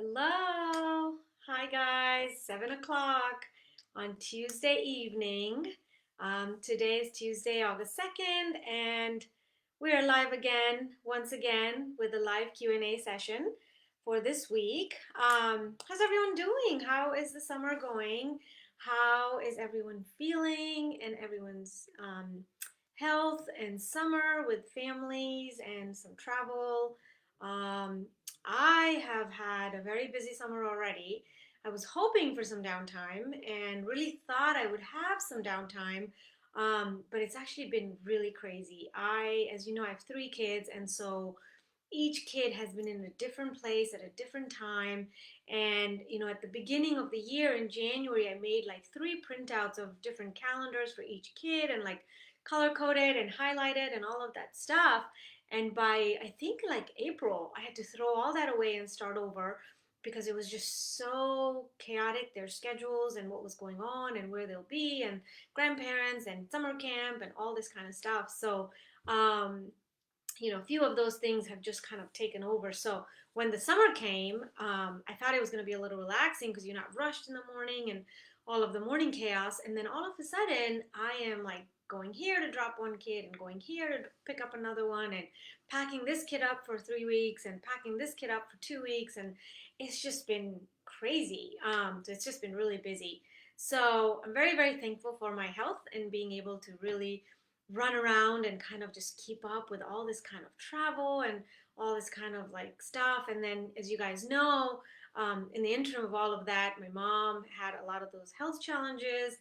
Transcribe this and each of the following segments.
Hello. Hi, guys. 7 o'clock on Tuesday evening. Today is Tuesday, August 2nd, and we are live again, once again, with a live Q&A session for this week. How's everyone doing? How is the summer going? How is everyone feeling and everyone's health and summer with families and some travel? Um, I have had a very busy summer already. I was hoping for some downtime and really thought I would have some downtime, but it's actually been really crazy. As you know, I have 3 kids, and so each kid has been in a different place at a different time. And, at the beginning of the year in January, I made like 3 printouts of different calendars for each kid and like color coded and highlighted and all of that stuff. And by I think like April, I had to throw all that away and start over because it was just so chaotic, their schedules and what was going on and where they'll be and grandparents and summer camp and all this kind of stuff. So, um, a few of those things have just kind of taken over. So when the summer came, I thought it was going to be a little relaxing because you're not rushed in the morning and all of the morning chaos. And then all of a sudden, I am like going here to drop one kid and going here to pick up another one and packing this kid up for 3 weeks and packing this kid up for 2 weeks. And it's just been crazy. So it's just been really busy. So I'm very, very thankful for my health and being able to really run around and kind of just keep up with all this kind of travel and all this kind of like stuff. And then, as you guys know, in the interim of all of that, my mom had a lot of those health challenges.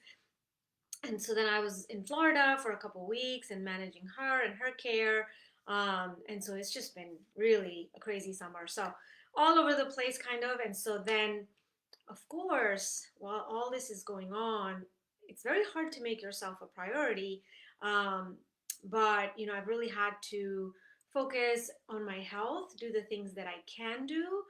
And so then I was in Florida for a couple of weeks and managing her and her care. And so it's just been really a crazy summer. So all over the place, kind of. And so then, of course, while all this is going on, it's very hard to make yourself a priority. Um, but, I've really had to focus on my health, do the things that I can do.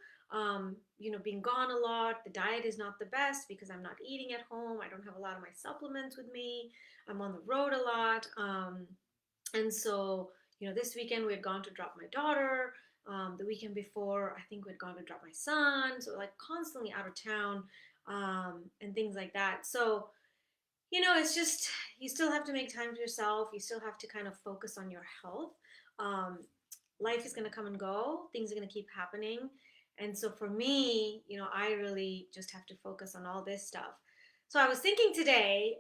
Being gone a lot, the diet is not the best because I'm not eating at home. I don't have a lot of my supplements with me. I'm on the road a lot. And so, this weekend we had gone to drop my daughter. The weekend before, I think we'd gone to drop my son. So, like, constantly out of town and things like that. So, it's just, you still have to make time for yourself. You still have to kind of focus on your health. Um, Life is going to come and go, things are going to keep happening. And so, for me, I really just have to focus on all this stuff. So, I was thinking today,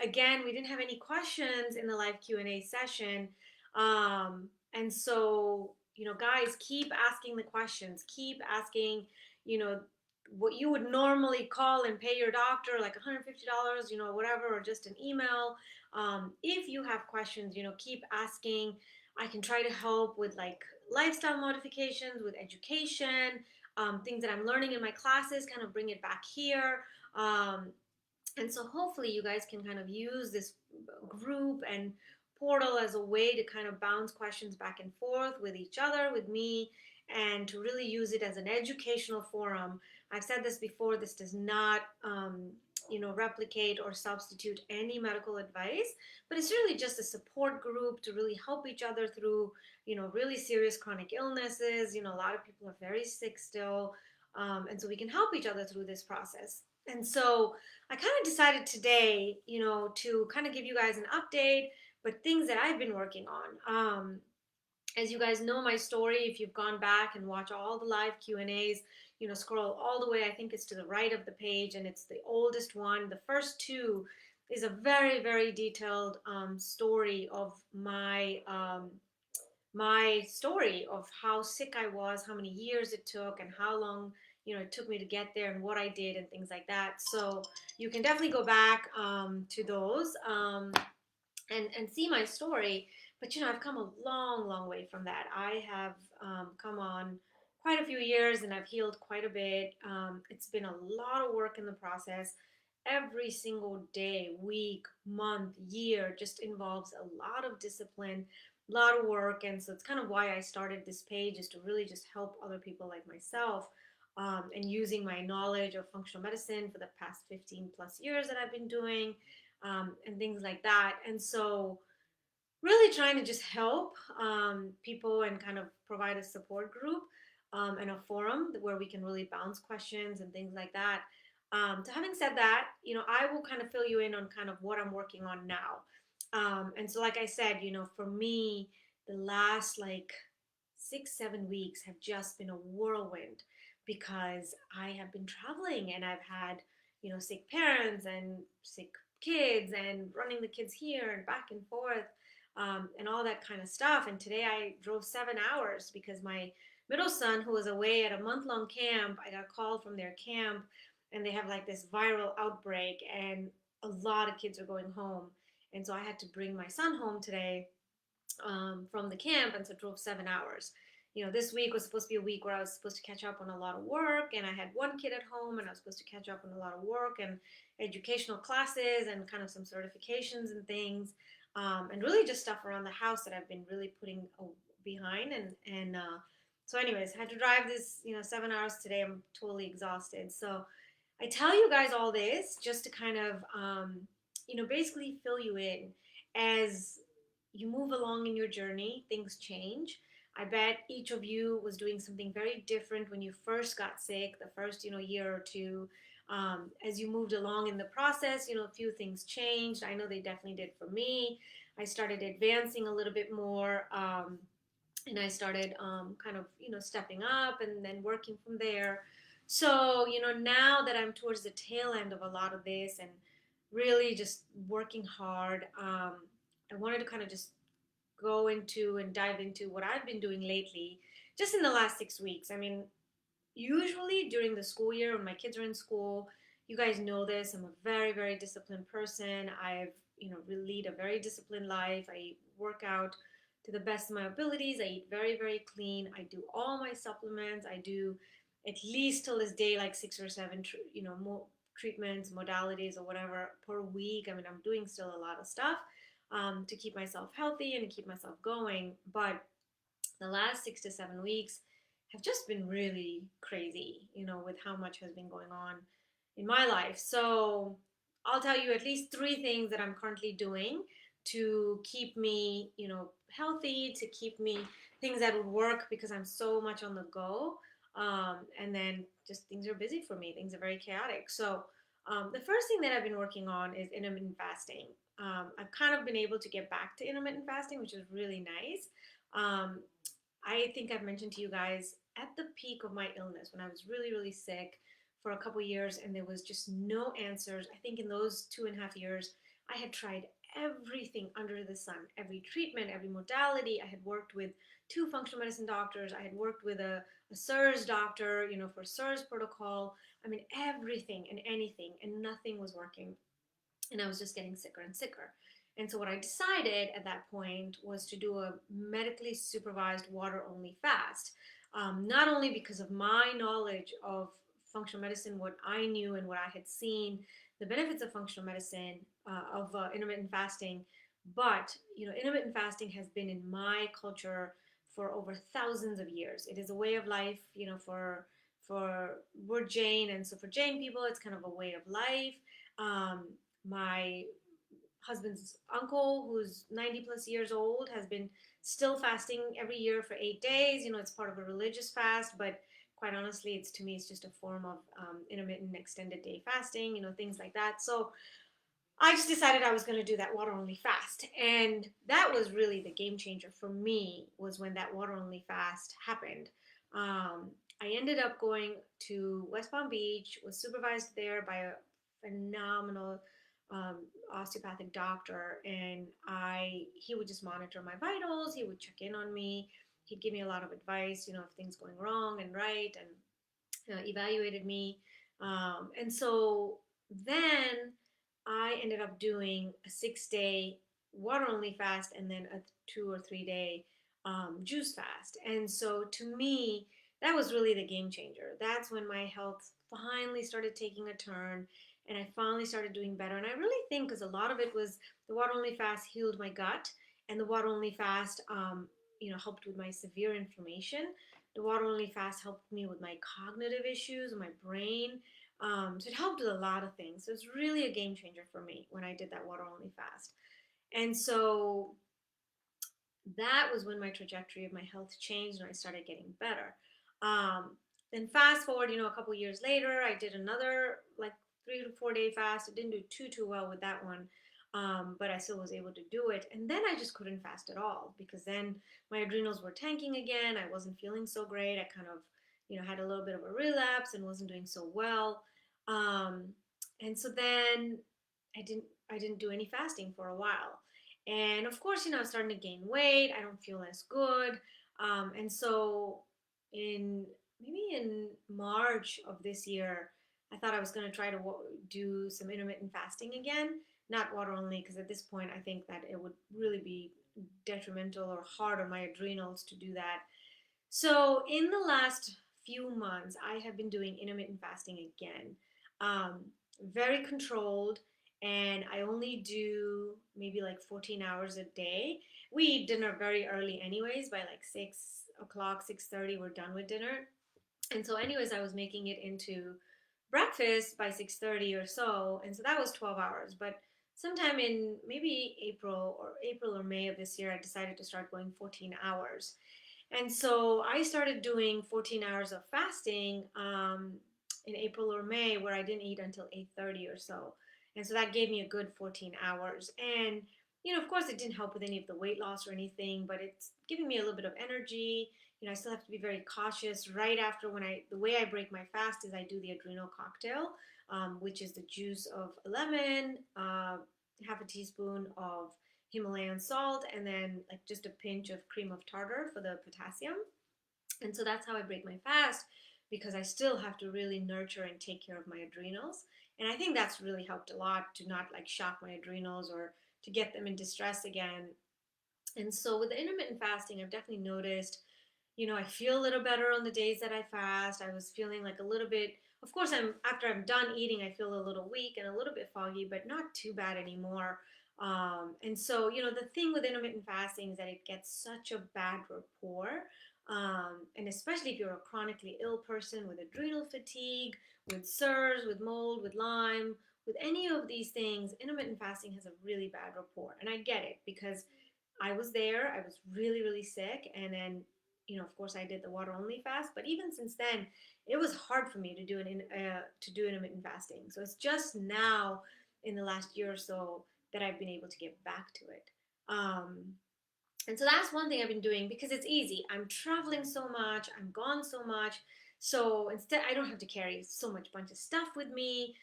again, we didn't have any questions in the live Q&A session. And so, guys, keep asking the questions, keep asking, you know, what you would normally call and pay your doctor, like $150, whatever, or just an email. If you have questions, keep asking. I can try to help with like lifestyle modifications, with education, things that I'm learning in my classes, kind of bring it back here. Um, and so hopefully you guys can kind of use this group and portal as a way to kind of bounce questions back and forth with each other, with me, and to really use it as an educational forum. I've said this before, this does not replicate or substitute any medical advice, but it's really just a support group to really help each other through, really serious chronic illnesses. A lot of people are very sick still. And so we can help each other through this process. And so I kind of decided today, to kind of give you guys an update, but things that I've been working on. As you guys know my story, if you've gone back and watched all the live Q&As, scroll all the way, I think it's to the right of the page, and it's the oldest one. The first two is a very, very detailed story of my story of how sick I was, how many years it took, and how long it took me to get there, and what I did, and things like that. So you can definitely go back to those and see my story. But I've come a long, long way from that. I have come on quite a few years, and I've healed quite a bit. It's been a lot of work in the process. Every single day, week, month, year just involves a lot of discipline, a lot of work. And so it's kind of why I started this page, is to really just help other people like myself, and using my knowledge of functional medicine for the past 15 plus years that I've been doing, and things like that. And so really trying to just help people and kind of provide a support group. and a forum where we can really bounce questions and things like that. So having said that, I will kind of fill you in on kind of what I'm working on now. And so, like I said, for me, the last like 6, 7 weeks have just been a whirlwind because I have been traveling and I've had, sick parents and sick kids and running the kids here and back and forth, and all that kind of stuff. And today I drove 7 hours because my middle son, who was away at a month-long camp, I got a call from their camp and they have like this viral outbreak and a lot of kids are going home. And so I had to bring my son home today, from the camp, and so drove 7 hours. This week was supposed to be a week where I was supposed to catch up on a lot of work, and I had one kid at home, and I was supposed to catch up on a lot of work and educational classes and kind of some certifications and things, and really just stuff around the house that I've been really putting behind. And so, anyways, I had to drive this 7 hours today. I'm totally exhausted. So I tell you guys all this just to kind of basically fill you in as you move along in your journey, things change. I bet each of you was doing something very different when you first got sick, the first, year or two. As you moved along in the process, a few things changed. I know they definitely did for me. I started advancing a little bit more, and I started kind of, stepping up and then working from there. So, now that I'm towards the tail end of a lot of this and really just working hard, I wanted to kind of just go into and dive into what I've been doing lately, just in the last 6 weeks. I mean, usually during the school year when my kids are in school, you guys know this. I'm a very, very disciplined person. I've, really lead a very disciplined life. I work out to the best of my abilities. I eat very, very clean. I do all my supplements. I do at least till this day like 6 or 7, more treatments, modalities, or whatever per week. I mean, I'm doing still a lot of stuff to keep myself healthy and keep myself going. But the last 6 to 7 weeks have just been really crazy, with how much has been going on in my life. So I'll tell you at least 3 things that I'm currently doing to keep me, healthy, to keep me things that would work because I'm so much on the go. And then just things are busy for me, things are very chaotic. So the first thing that I've been working on is intermittent fasting. I've kind of been able to get back to intermittent fasting, which is really nice. Um, I think I've mentioned to you guys at the peak of my illness when I was really, really sick for a couple years and there was just no answers. I think in those 2.5 years, I had tried everything under the sun, every treatment, every modality. I had worked with 2 functional medicine doctors. I had worked with a SIRS doctor, for SIRS protocol. I mean, everything and anything, and nothing was working. And I was just getting sicker and sicker. And so what I decided at that point was to do a medically supervised water only fast. Not only because of my knowledge of functional medicine, what I knew and what I had seen, the benefits of functional medicine, of intermittent fasting, but intermittent fasting has been in my culture for over thousands of years. It is a way of life, for we're Jain, and so for Jain people, it's kind of a way of life. My husband's uncle, who's 90 plus years old, has been still fasting every year for 8 days. It's part of a religious fast, but quite honestly, to me, it's just a form of intermittent extended day fasting, things like that. So I just decided I was going to do that water only fast. And that was really the game changer for me, was when that water only fast happened. I ended up going to West Palm Beach, was supervised there by a phenomenal um, osteopathic doctor, and he would just monitor my vitals. He would check in on me. He'd give me a lot of advice, if things going wrong and right, and evaluated me. And so then I ended up doing a 6 day water only fast and then a 2 or 3 day juice fast. And so to me, that was really the game changer. That's when my health finally started taking a turn and I finally started doing better. And I really think because a lot of it was the water only fast healed my gut, and the water only fast, helped with my severe inflammation. The water only fast helped me with my cognitive issues, my brain. So it helped with a lot of things. So it's really a game changer for me when I did that water only fast. And so that was when my trajectory of my health changed and I started getting better. Um, then fast forward, a couple years later, I did another like 3 to 4 day fast. I didn't do too well with that one, but I still was able to do it. And then I just couldn't fast at all because then my adrenals were tanking again. I wasn't feeling so great. I kind of, had a little bit of a relapse and wasn't doing so well. Um, and so then I didn't do any fasting for a while. And of course, I was starting to gain weight. I don't feel as good. And so in maybe in March of this year, I thought I was going to try to do some intermittent fasting again, not water only, because at this point I think that it would really be detrimental or hard on my adrenals to do that. So in the last few months, I have been doing intermittent fasting again, um, very controlled, and I only do maybe like 14 hours a day. We eat dinner very early, anyways. By like 6 o'clock, 6:30, we're done with dinner. And so, anyways, I was making it into breakfast by 6:30 or so, and so that was 12 hours. But sometime in maybe April or May of this year, I decided to start going 14 hours. And so I started doing 14 hours of fasting in April or May, where I didn't eat until 8:30 or so. And so that gave me a good 14 hours. And of course, it didn't help with any of the weight loss or anything, but it's giving me a little bit of energy. I still have to be very cautious right after the way I break my fast is I do the adrenal cocktail, which is the juice of a lemon, half a teaspoon of Himalayan salt, and then like just a pinch of cream of tartar for the potassium. And so that's how I break my fast because I still have to really nurture and take care of my adrenals. And I think that's really helped a lot to not like shock my adrenals or to get them in distress again. And so with the intermittent fasting, I've definitely noticed, I feel a little better on the days that I fast. I was feeling like a little bit, of course, after I'm done eating, I feel a little weak and a little bit foggy, but not too bad anymore. And so, the thing with intermittent fasting is that it gets such a bad rapport. And especially if you're a chronically ill person with adrenal fatigue, with SIRS, with mold, with Lyme, with any of these things, intermittent fasting has a really bad rapport. And I get it because I was there. I was really, really sick. And then, of course, I did the water only fast. But even since then, it was hard for me to do intermittent fasting. So it's just now, in the last year or so, that I've been able to get back to it. Um, and so that's one thing I've been doing because it's easy. I'm traveling so much, I'm gone so much. So instead, I don't have to carry so much bunch of stuff with me.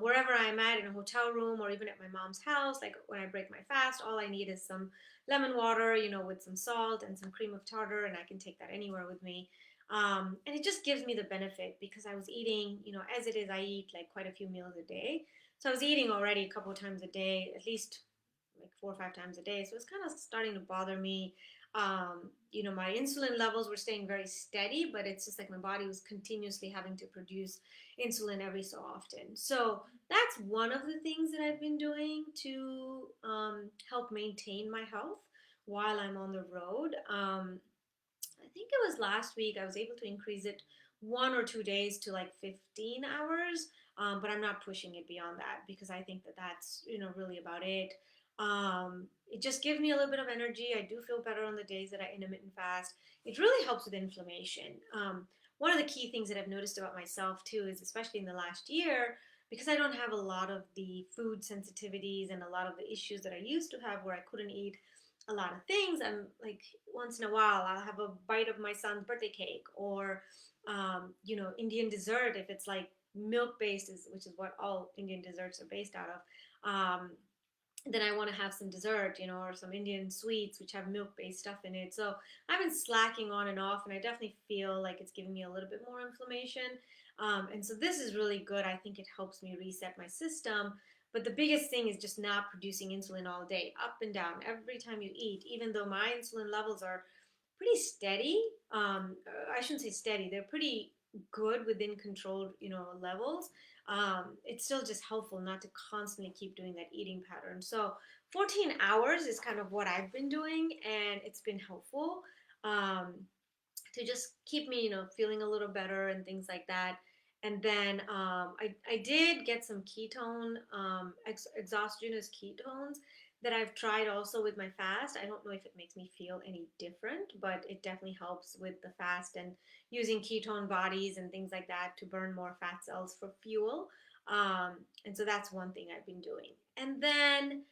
Wherever I'm at in a hotel room or even at my mom's house, like when I break my fast, all I need is some lemon water, with some salt and some cream of tartar, and I can take that anywhere with me. And it just gives me the benefit because I was eating, as it is, I eat like quite a few meals a day. So I was eating already a couple of times a day, at least like 4 or 5 times a day. So it's kind of starting to bother me. My insulin levels were staying very steady, but it's just like my body was continuously having to produce insulin every so often. So that's one of the things that I've been doing to help maintain my health while I'm on the road. I think it was last week I was able to increase it 1 or 2 days to like 15 hours. But I'm not pushing it beyond that because I think that that's, really about it. It just gives me a little bit of energy. I do feel better on the days that I intermittent fast. It really helps with inflammation. One of the key things that I've noticed about myself too is, especially in the last year, because I don't have a lot of the food sensitivities and a lot of the issues that I used to have where I couldn't eat a lot of things. I'm like, once in a while I'll have a bite of my son's birthday cake, or Indian dessert if it's like milk based, which is what all Indian desserts are based out of. Then I want to have some dessert, or some Indian sweets which have milk based stuff in it. So I've been slacking on and off, and I definitely feel like it's giving me a little bit more inflammation. And so this is really good. I think it helps me reset my system. But the biggest thing is just not producing insulin all day, up and down, every time you eat, even though my insulin levels are pretty steady. I shouldn't say steady, they're pretty good within controlled, levels. It's still just helpful not to constantly keep doing that eating pattern. So 14 hours is kind of what I've been doing, and it's been helpful to just keep me, feeling a little better and things like that. And then I did get some ketone, exogenous ketones that I've tried also with my fast. I don't know if it makes me feel any different, but it definitely helps with the fast and using ketone bodies and things like that to burn more fat cells for fuel. And so that's one thing I've been doing. And then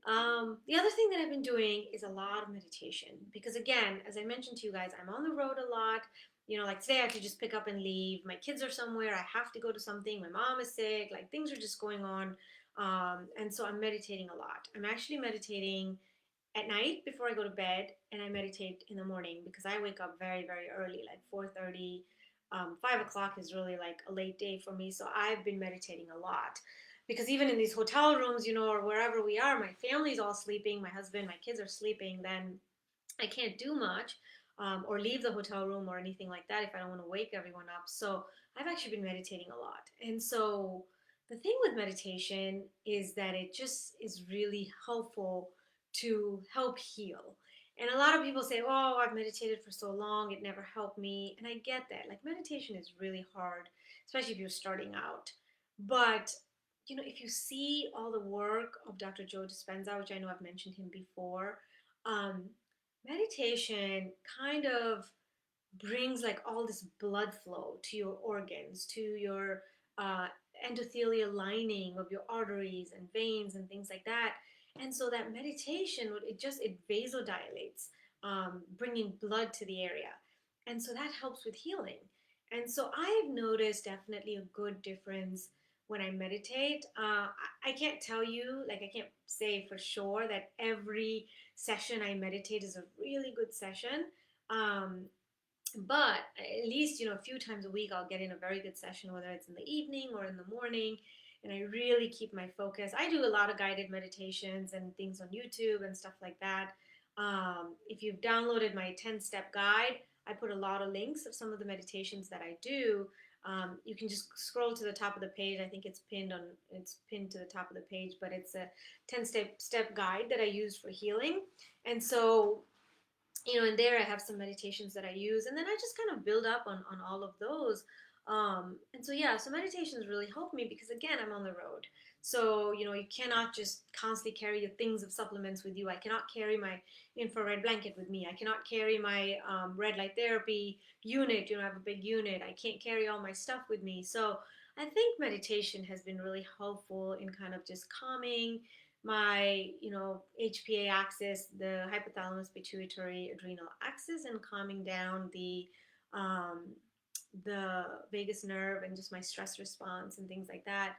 the other thing that I've been doing is a lot of meditation because, again, as I mentioned to you guys, I'm on the road a lot. Like today I have to just pick up and leave. My kids are somewhere. I have to go to something. My mom is sick. Like things are just going on. And so I'm meditating a lot. I'm actually meditating at night before I go to bed, and I meditate in the morning because I wake up very, very early, like 4:30. 5 o'clock is really like a late day for me. So I've been meditating a lot because even in these hotel rooms, or wherever we are, my family's all sleeping, my husband, my kids are sleeping, then I can't do much, or leave the hotel room or anything like that if I don't want to wake everyone up. So I've actually been meditating a lot. And so the thing with meditation is that it just is really helpful to help heal. And a lot of people say, "Oh, I've meditated for so long, it never helped me." And I get that. Like meditation is really hard, especially if you're starting out. But if you see all the work of Dr. Joe Dispenza, which I know I've mentioned him before, um, meditation kind of brings like all this blood flow to your organs, to your uh, endothelial lining of your arteries and veins and things like that. And so that meditation, it vasodilates, bringing blood to the area, and so that helps with healing. And so I've noticed definitely a good difference when I meditate. I can't tell you, like I can't say for sure that every session I meditate is a really good session. Um, but at least a few times a week I'll get in a very good session, whether it's in the evening or in the morning, and I really keep my focus. I do a lot of guided meditations and things on YouTube and stuff like that. If you've downloaded my 10-step guide, I put a lot of links of some of the meditations that I do. You can just scroll to the top of the page. I think it's pinned to the top of the page, but it's a 10-step guide that I use for healing. And so in there I have some meditations that I use, and then I just kind of build up on all of those. And so yeah, so meditations really help me because, again, I'm on the road. So you cannot just constantly carry your things of supplements with you. I cannot carry my infrared blanket with me. I cannot carry my red light therapy unit. I have a big unit. I can't carry all my stuff with me. So I think meditation has been really helpful in kind of just calming my HPA axis, the hypothalamus pituitary adrenal axis, and calming down um, the vagus nerve and just my stress response and things like that.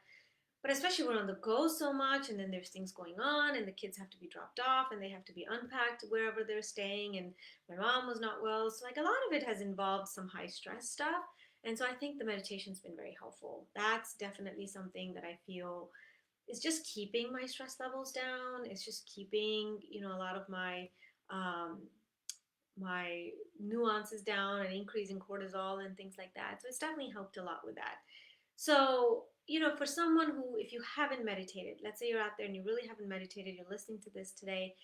But especially we're on the go so much, and then there's things going on, and the kids have to be dropped off, and they have to be unpacked wherever they're staying, and my mom was not well, so like a lot of it has involved some high stress stuff. And so I think the meditation's been very helpful. That's definitely something that I feel is just keeping my stress levels down. It's just keeping, a lot of um, my nuances down and increasing cortisol and things like that. So it's definitely helped a lot with that. So, for someone who, if you haven't meditated, let's say you're out there and you really haven't meditated, you're listening to this today,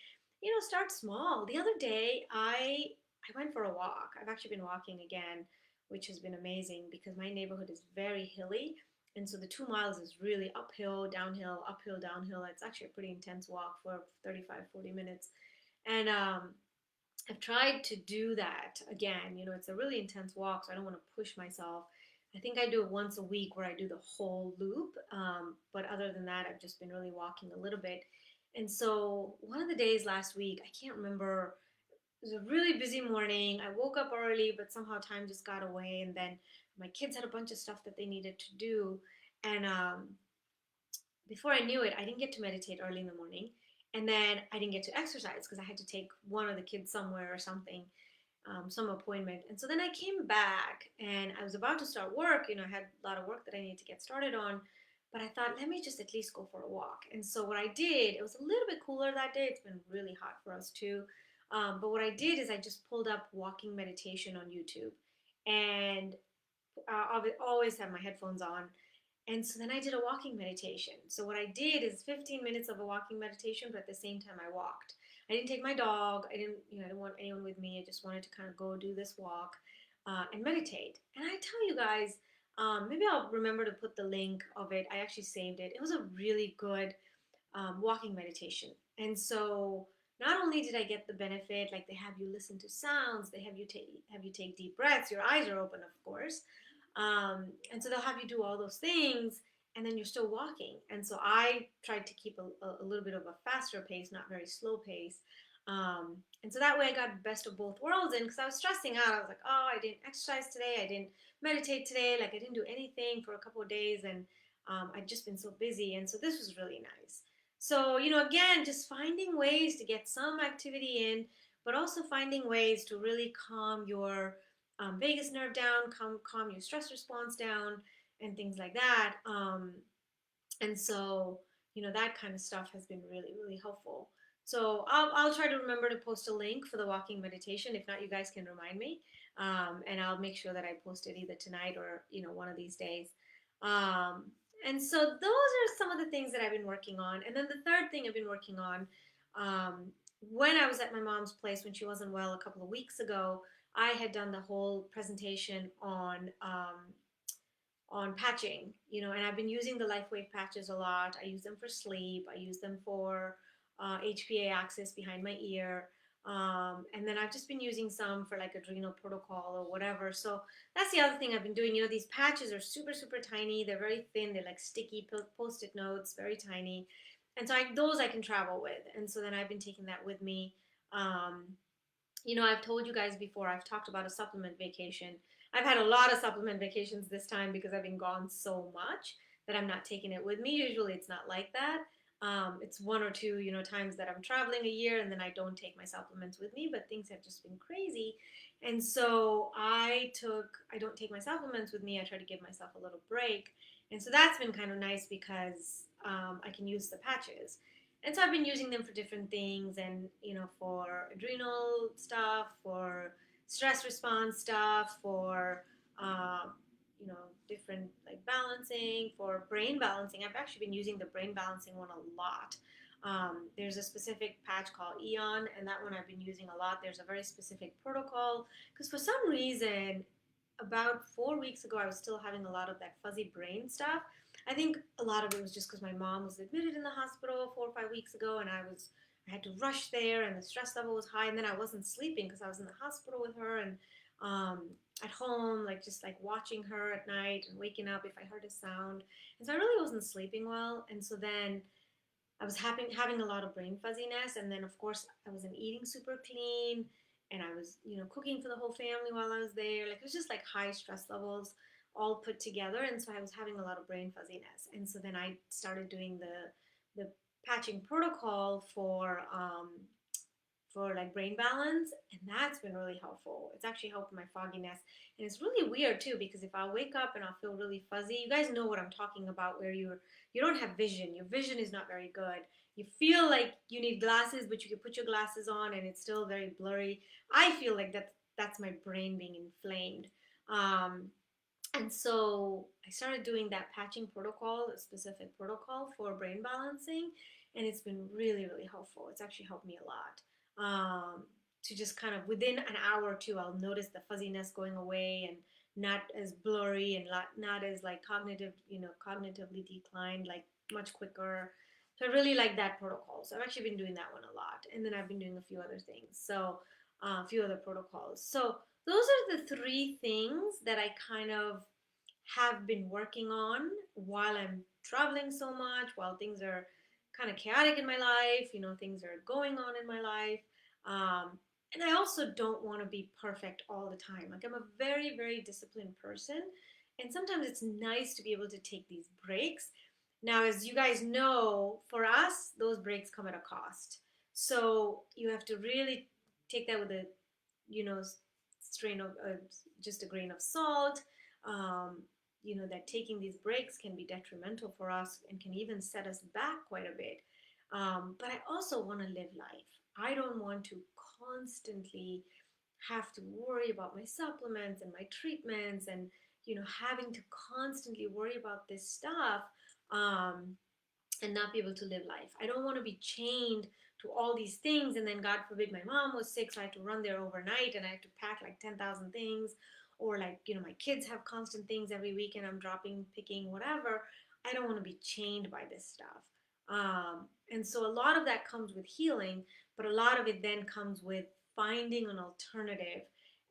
start small. The other day, I went for a walk. I've actually been walking again, which has been amazing because my neighborhood is very hilly. And so the 2 miles is really uphill, downhill, uphill, downhill. It's actually a pretty intense walk for 35, 40 minutes. And I've tried to do that again. It's a really intense walk, so I don't want to push myself. I think I do it once a week where I do the whole loop. But other than that, I've just been really walking a little bit. And so one of the days last week, I can't remember, it was a really busy morning. I woke up early, but somehow time just got away. And then my kids had a bunch of stuff that they needed to do. And before I knew it, I didn't get to meditate early in the morning. And then I didn't get to exercise because I had to take one of the kids somewhere or something, some appointment. And so then I came back and I was about to start work. I had a lot of work that I needed to get started on. But I thought, let me just at least go for a walk. And so what I did, it was a little bit cooler that day. It's been really hot for us too. But what I did is I just pulled up walking meditation on YouTube. And I always have my headphones on. And so then I did a walking meditation. So what I did is 15 minutes of a walking meditation, but at the same time I walked. I didn't take my dog. I didn't want anyone with me. I just wanted to kind of go do this walk and meditate. And I tell you guys, maybe I'll remember to put the link of it. I actually saved it. It was a really good walking meditation. And so not only did I get the benefit, like they have you listen to sounds, they have you take deep breaths, your eyes are open, of course, and so they'll have you do all those things, and then you're still walking. And so I tried to keep a little bit of a faster pace, not very slow pace. And so that way I got best of both worlds in because I was stressing out. I was like, oh, I didn't exercise today, I didn't meditate today, like I didn't do anything for a couple of days, and I'd just been so busy. And so this was really nice. So, again, just finding ways to get some activity in, but also finding ways to really calm your vagus nerve down, calm your stress response down, and things like that. And so, that kind of stuff has been really, really helpful. So I'll try to remember to post a link for the walking meditation. If not, you guys can remind me. And I'll make sure that I post it either tonight or, one of these days. Um, and so those are some of the things that I've been working on. And then the third thing I've been working on, when I was at my mom's place when she wasn't well a couple of weeks ago, I had done the whole presentation on patching, and I've been using the LifeWave patches a lot. I use them for sleep. I use them for HPA axis behind my ear. And then I've just been using some for like adrenal protocol or whatever. So that's the other thing I've been doing. These patches are super, super tiny. They're very thin. They're like sticky post-it notes, very tiny. And so those I can travel with. And so then I've been taking that with me. Um, I've told you guys before, I've talked about a supplement vacation. I've had a lot of supplement vacations this time because I've been gone so much that I'm not taking it with me. Usually it's not like that. It's one or two, times that I'm traveling a year and then I don't take my supplements with me, but things have just been crazy. And so I don't take my supplements with me. I try to give myself a little break. And so that's been kind of nice because I can use the patches. And so I've been using them for different things, and for adrenal stuff, for stress response stuff, for um, different like balancing, for brain balancing. I've actually been using the brain balancing one a lot. There's a specific patch called Eon, and that one I've been using a lot. There's a very specific protocol because for some reason, about 4 weeks ago, I was still having a lot of that fuzzy brain stuff. I think a lot of it was just because my mom was admitted in the hospital 4 or 5 weeks ago, and I had to rush there, and the stress level was high, and then I wasn't sleeping because I was in the hospital with her, and um, at home, like just like watching her at night and waking up if I heard a sound, and so I really wasn't sleeping well, and so then I was having a lot of brain fuzziness, and then of course I wasn't eating super clean, and I was cooking for the whole family while I was there. Like it was just like high stress levels all put together, and so I was having a lot of brain fuzziness, and so then I started doing the patching protocol for like brain balance, and that's been really helpful. It's actually helped my fogginess, and it's really weird too because if I wake up and I'll feel really fuzzy, you guys know what I'm talking about, where you don't have vision, your vision is not very good, you feel like you need glasses but you can put your glasses on and it's still very blurry. I feel like that's my brain being inflamed. And so I started doing that patching protocol, a specific protocol for brain balancing, and it's been really, really helpful. It's actually helped me a lot. To just kind of within an hour or two, I'll notice the fuzziness going away and not as blurry and not as like cognitively declined, like much quicker. So I really like that protocol. So I've actually been doing that one a lot, and then I've been doing a few other things. So a few other protocols. So those are the three things that I kind of have been working on while I'm traveling so much, while things are kind of chaotic in my life, things are going on in my life. And I also don't want to be perfect all the time. Like I'm a very, very disciplined person. And sometimes it's nice to be able to take these breaks. Now, as you guys know, for us, those breaks come at a cost. So you have to really take that with a, you know, strain of just a grain of salt. Um, that taking these breaks can be detrimental for us and can even set us back quite a bit. But I also want to live life. I don't want to constantly have to worry about my supplements and my treatments and having to constantly worry about this stuff, um, and not be able to live life. I don't want to be chained to all these things, and then God forbid my mom was sick, so I had to run there overnight and I had to pack like 10,000 things, or like my kids have constant things every week and I'm dropping, picking, whatever. I don't want to be chained by this stuff. And so a lot of that comes with healing, but a lot of it then comes with finding an alternative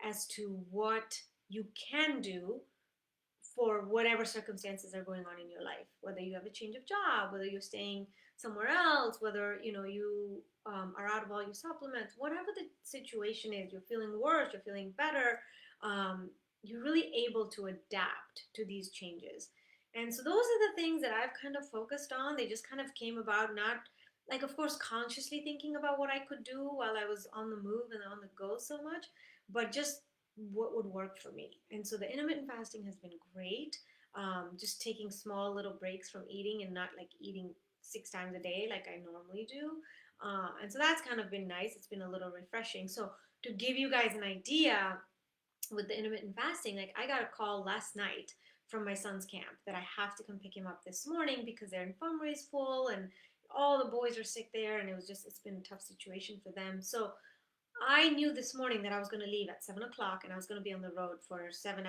as to what you can do for whatever circumstances are going on in your life, whether you have a change of job, whether you're staying somewhere else, whether you are out of all your supplements, whatever the situation is, you're feeling worse, you're feeling better, you're really able to adapt to these changes. And so those are the things that I've kind of focused on. They just kind of came about, not like, of course, consciously thinking about what I could do while I was on the move and on the go so much, but just what would work for me. And so the intermittent fasting has been great. Just taking small little breaks from eating and not like eating 6 times a day like I normally do. And so that's kind of been nice. It's been a little refreshing. So to give you guys an idea with the intermittent fasting, like I got a call last night from my son's camp that I have to come pick him up this morning because their infirmary is full and all the boys are sick there, and it's been a tough situation for them. So I knew this morning that I was going to leave at 7 o'clock, and I was going to be on the road for 7.5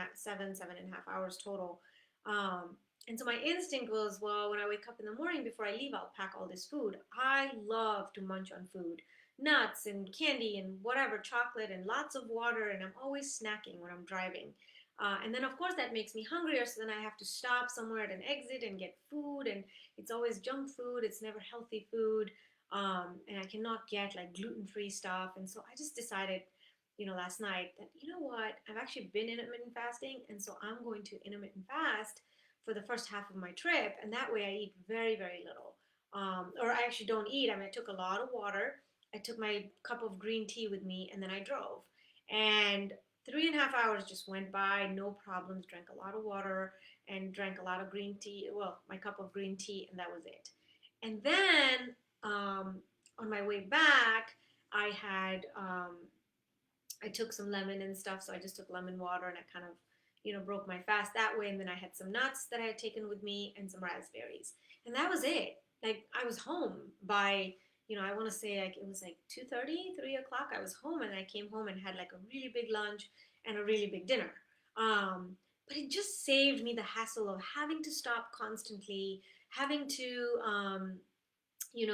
hours total. And so my instinct was, well, when I wake up in the morning before I leave, I'll pack all this food. I love to munch on food, nuts and candy and whatever, chocolate and lots of water, and I'm always snacking when I'm driving. And then, of course, that makes me hungrier, so then I have to stop somewhere at an exit and get food, and it's always junk food, it's never healthy food. And I cannot get like gluten-free stuff. And so I just decided, last night that, you know what, I've actually been intermittent fasting. And so I'm going to intermittent fast for the first half of my trip. And that way I eat very, very little. Or I actually don't eat. I mean, I took a lot of water. I took my cup of green tea with me and then I drove. And 3.5 hours just went by, no problems, drank a lot of water and drank a lot of green tea. Well, my cup of green tea, and that was it. And then on my way back, I had I took some lemon and stuff, so I just took lemon water and I kind of broke my fast that way. And then I had some nuts that I had taken with me and some raspberries, and that was it. Like I was home by I want to say like it was like 2:30, 3 o'clock. I was home and I came home and had like a really big lunch and a really big dinner. But it just saved me the hassle of having to stop constantly, having to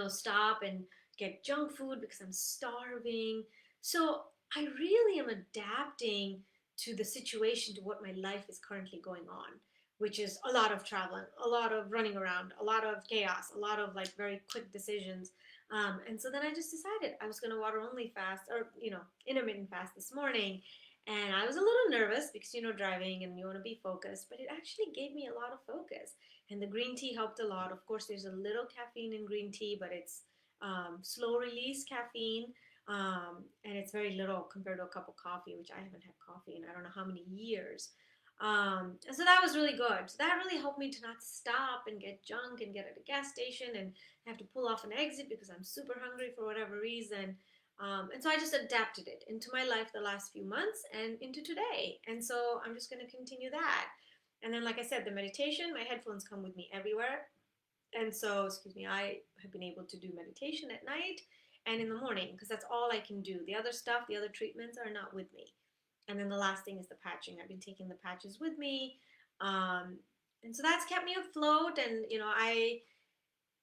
stop and get junk food because I'm starving. So I really am adapting to the situation, to what my life is currently going on, which is a lot of traveling, a lot of running around, a lot of chaos, a lot of like very quick decisions. And so then I just decided I was going to water only fast, or, intermittent fast this morning. And I was a little nervous because, driving and you want to be focused, but it actually gave me a lot of focus. And the green tea helped a lot. Of course, there's a little caffeine in green tea, but it's slow release caffeine. And it's very little compared to a cup of coffee, which I haven't had coffee in I don't know how many years. And so that was really good. So that really helped me to not stop and get junk and get at a gas station and have to pull off an exit because I'm super hungry for whatever reason. And so I just adapted it into my life the last few months and into today. And so I'm just going to continue that. And then, like I said, the meditation, my headphones come with me everywhere. And so, excuse me, I have been able to do meditation at night and in the morning because that's all I can do. The other stuff, the other treatments are not with me. And then the last thing is the patching. I've been taking the patches with me. Um, and so that's kept me afloat. And,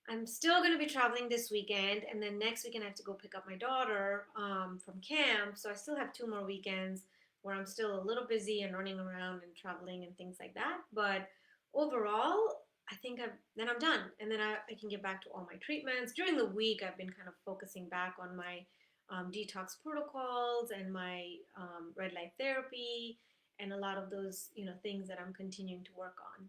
I'm still going to be traveling this weekend. And then next weekend, I have to go pick up my daughter from camp. So I still have 2 more weekends where I'm still a little busy and running around and traveling and things like that. But overall, I think then I'm done. And then I can get back to all my treatments. During the week, I've been kind of focusing back on my detox protocols and my red light therapy and a lot of those, things that I'm continuing to work on.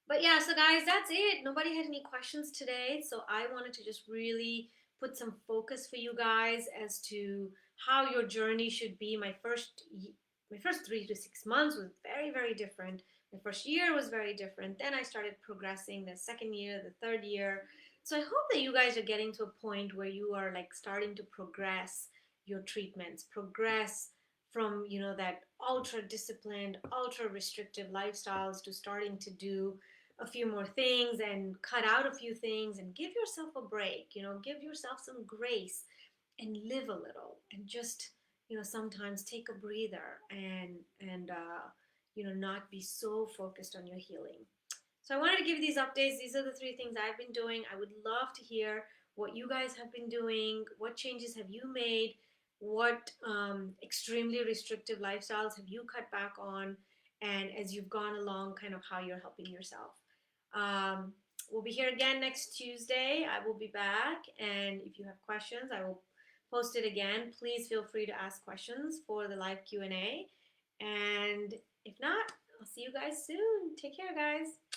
But yeah, so guys, that's it. Nobody had any questions today, so I wanted to just really put some focus for you guys as to how your journey should be. My first 3 to 6 months was very, very different. My first year was very different. Then I started progressing the second year, the third year. So I hope that you guys are getting to a point where you are like starting to progress your treatments, progress from, that ultra disciplined, ultra restrictive lifestyles to starting to do a few more things and cut out a few things and give yourself a break, give yourself some grace and live a little and just, sometimes take a breather and not be so focused on your healing. So I wanted to give you these updates. These are the 3 things I've been doing. I would love to hear what you guys have been doing. What changes have you made? What extremely restrictive lifestyles have you cut back on? And as you've gone along, kind of how you're helping yourself. Um, we'll be here again next Tuesday. I will be back. And if you have questions, I will post it again. Please feel free to ask questions for the live Q&A. And if not, I'll see you guys soon. Take care, guys.